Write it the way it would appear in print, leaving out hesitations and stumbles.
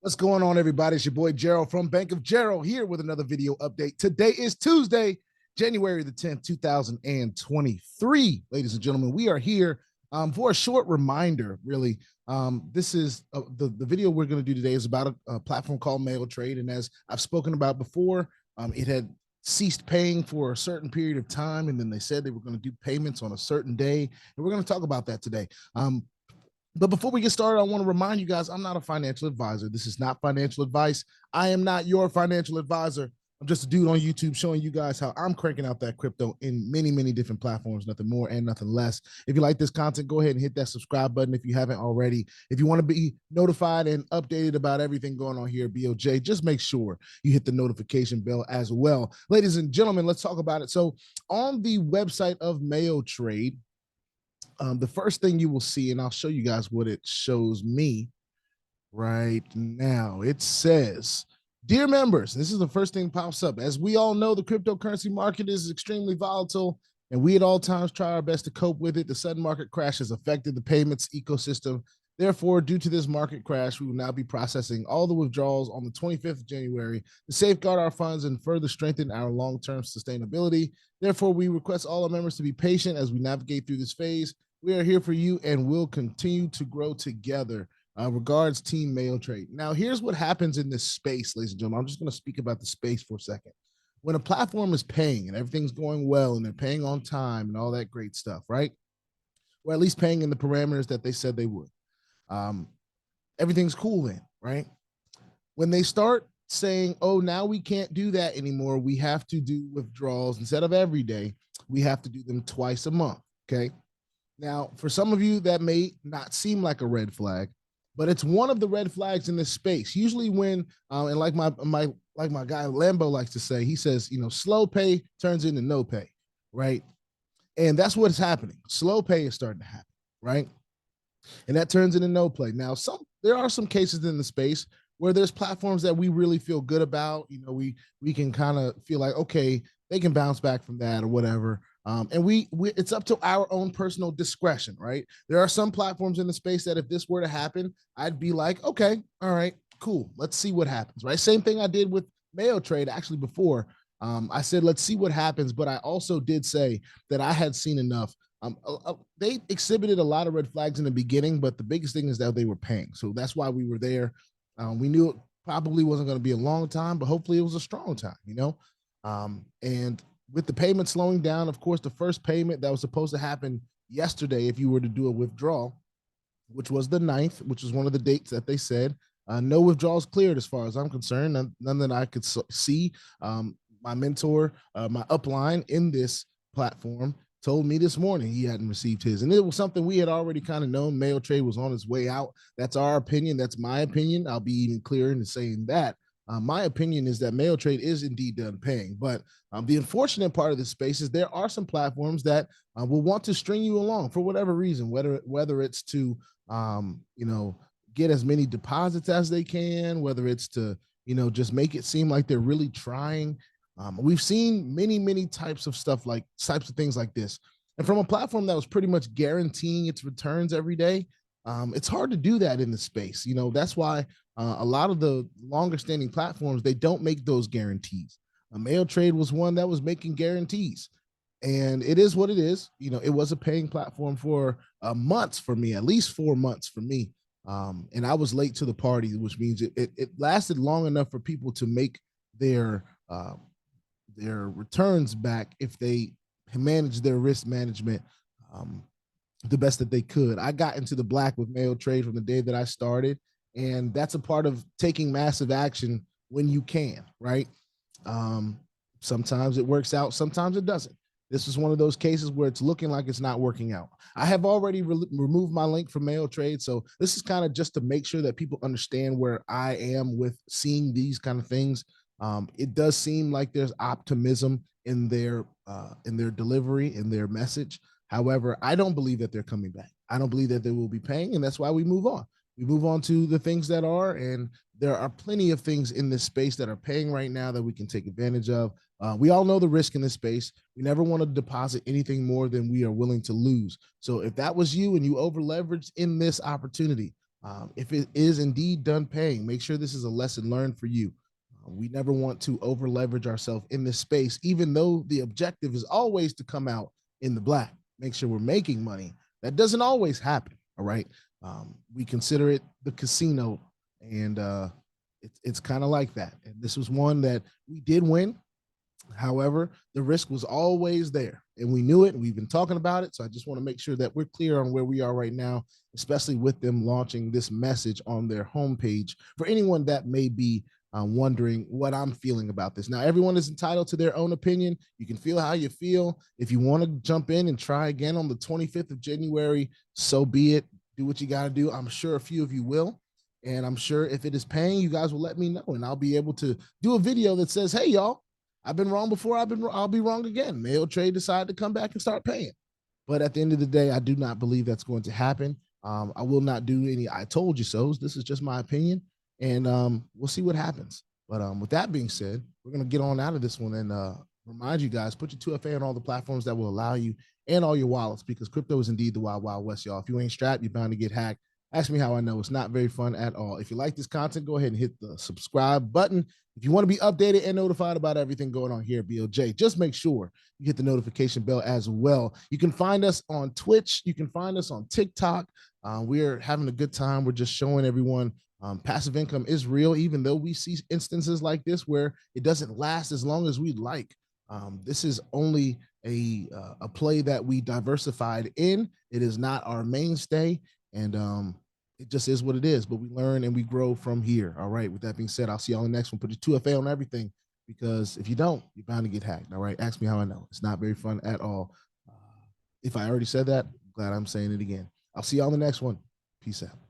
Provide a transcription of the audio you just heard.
What's going on, everybody? It's your boy Gerald from Bank of Gerald here with another video update. Today is Tuesday, January the 10th, 2023. Ladies and gentlemen, we are here for a short reminder, really. This is the video we're going to do today is about a platform called Mayotrade. And as I've spoken about before, it had ceased paying for a certain period of time. And then they said they were going to do payments on a certain day. And we're going to talk about that today. But before we get started, I want to remind you guys, I'm not a financial advisor. This is not financial advice. I am not your financial advisor. I'm just a dude on YouTube showing you guys how I'm cranking out that crypto in many, many different platforms, nothing more and nothing less. If you like this content, go ahead and hit that subscribe button if you haven't already. If you want to be notified and updated about everything going on here at BOJ, just make sure you hit the notification bell as well. Ladies and gentlemen, let's talk about it. So on the website of Mayotrade, the first thing you will see, and I'll show you guys what it shows me right now. It says, dear members, this is the first thing that pops up. As we all know, the cryptocurrency market is extremely volatile, and we at all times try our best to cope with it. The sudden market crash has affected the payments ecosystem. Therefore, due to this market crash, we will now be processing all the withdrawals on the 25th of January to safeguard our funds and further strengthen our long-term sustainability. Therefore, we request all our members to be patient as we navigate through this phase. We are here for you and will continue to grow together. Regards, Team Mayotrade. Now, here's what happens in this space, ladies and gentlemen. I'm just going to speak about the space for a second. When a platform is paying and everything's going well and they're paying on time and all that great stuff, right? Or at least paying in the parameters that they said they would. Everything's cool then, right? When they start saying, oh, now we can't do that anymore, we have to do withdrawals instead of every day, we have to do them twice a month, okay? Now, for some of you, that may not seem like a red flag, but it's one of the red flags in this space. Usually when, and like my guy Lambo likes to say, he says, you know, slow pay turns into no pay, right? And that's what's happening. Slow pay is starting to happen, right? And that turns into no play. Now, there are some cases in the space where there's platforms that we really feel good about. You know, we can kind of feel like, okay, they can bounce back from that or whatever. And we it's up to our own personal discretion, right? There are some platforms in the space that if this were to happen, I'd be like, okay, all right, cool. Let's see what happens, right? Same thing I did with Mayotrade actually before. I said, let's see what happens. But I also did say that I had seen enough. They exhibited a lot of red flags in the beginning, but the biggest thing is that they were paying. So that's why we were there. We knew it probably wasn't going to be a long time, but hopefully it was a strong time, you know? And with the payment slowing down, of course, the first payment that was supposed to happen yesterday, if you were to do a withdrawal, which was the 9th, which was one of the dates that they said, no withdrawals cleared as far as I'm concerned, none that I could see. My mentor, my upline in this platform told me this morning he hadn't received his. And it was something we had already kind of known. Mayotrade was on its way out. That's our opinion. That's my opinion. I'll be even clearer in saying that. My opinion is that Mayotrade is indeed done paying, but the unfortunate part of this space is there are some platforms that will want to string you along for whatever reason, whether it's to, you know, get as many deposits as they can, whether it's to, you know, just make it seem like they're really trying. We've seen many types of things like this. And from a platform that was pretty much guaranteeing its returns every day, it's hard to do that in the space. You know, that's why a lot of the longer standing platforms, they don't make those guarantees. Mayotrade was one that was making guarantees. And it is what it is. You know, it was a paying platform for months for me, at least 4 months for me. And I was late to the party, which means it lasted long enough for people to make their returns back if they manage their risk management the best that they could. I got into the black with Mayotrade from the day that I started, and that's a part of taking massive action when you can, right? Sometimes it works out, sometimes it doesn't. This is one of those cases where it's looking like it's not working out. I have already removed my link from Mayotrade, so this is kind of just to make sure that people understand where I am with seeing these kind of things. It does seem like there's optimism in their delivery, in their message. However, I don't believe that they're coming back. I don't believe that they will be paying, and that's why we move on. We move on to the things that are, and there are plenty of things in this space that are paying right now that we can take advantage of. We all know the risk in this space. We never want to deposit anything more than we are willing to lose. So if that was you and you over leveraged in this opportunity, If it is indeed done paying, make sure this is a lesson learned for you. We never want to over leverage ourselves in this space, even though the objective is always to come out in the black, make sure we're making money. That doesn't always happen. All right. We consider it the casino, and it's kind of like that. And this was one that we did win. However, the risk was always there, and we knew it, and we've been talking about it. So I just want to make sure that we're clear on where we are right now, especially with them launching this message on their homepage for anyone that may be wondering what I'm feeling about this. Now, everyone is entitled to their own opinion. You can feel how you feel. If you want to jump in and try again on the 25th of January, so be it. Do what you got to do. I'm sure a few of you will. And I'm sure if it is paying, you guys will let me know, and I'll be able to do a video that says, hey, y'all, I've been wrong before. I'll be wrong again. Mayotrade decided to come back and start paying. But at the end of the day, I do not believe that's going to happen. I will not do any I told you so's. This is just my opinion, and we'll see what happens. But with that being said, we're going to get on out of this one and remind you guys, put your 2FA on all the platforms that will allow you and all your wallets, because crypto is indeed the wild, wild west, y'all. If you ain't strapped, you're bound to get hacked. Ask me how I know. It's not very fun at all. If you like this content, go ahead and hit the subscribe button. If you want to be updated and notified about everything going on here at BOJ, just make sure you hit the notification bell as well. You can find us on Twitch. You can find us on TikTok. We're having a good time. We're just showing everyone passive income is real, even though we see instances like this where it doesn't last as long as we'd like. This is only a play that we diversified in. It is not our mainstay, and it just is what it is. But we learn and we grow from here. All right. With that being said, I'll see y'all in the next one. Put your 2FA on everything, because if you don't, you're bound to get hacked. All right. Ask me how I know. It's not very fun at all. If I already said that, I'm glad I'm saying it again. I'll see y'all in the next one. Peace out.